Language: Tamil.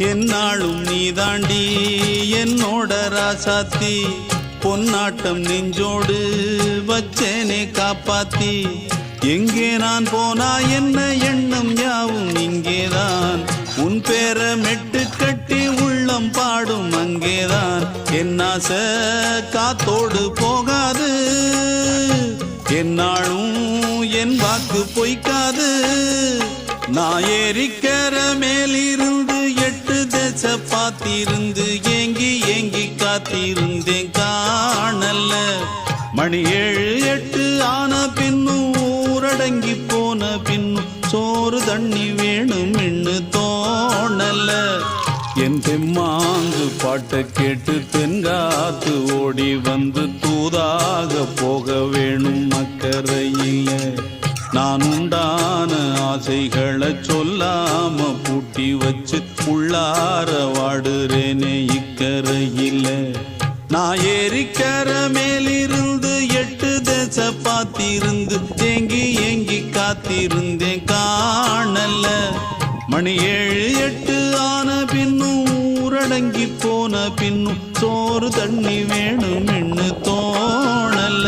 என்னாலும் நீதாண்டி என்னோட ராசாத்தி பொன்னாட்டம் நெஞ்சோடு வச்சேனே காப்பாத்தி எங்கே நான் போனா என்ன எண்ணம் யாவும் இங்கேதான் உன் பேர மெட்டு கட்டி உள்ளம் பாடும் அங்கேதான் என்னாச காத்தோடு போகாது என்னாலும் என் வாக்கு பொய்க்காது நான் ஏறிக்கிற மேலிருந்து 8 தேச பார்த்திருந்து ஏங்கி ஏங்கி காத்திருந்தேன் காணல்ல மணி 7 8 ஆன பின்னும் ஊரடங்கி போன பின்னும் சோறு தண்ணி வேணும் என்று தோணல என் தெம்மாங்கு பாட்டை கேட்டு தென்காத்து ஓடி வந்து தூதாக போக வேணும் அக்கறையில நான் உண்டான ஆசைகளை சொல்லாம பூட்டி வச்சு உள்ளார வாடுறேனே இக்கரையில நான் ஏறிக்கிற மேலிருந்து 8 தேச பார்த்திருந்து ஏங்கி ஏங்கி காத்திருந்தேன் காணல மணி 7 8 ஆன பின்னும் ஊரடங்கி போன பின்னும் சோறு தண்ணி வேணும் என்று தோணல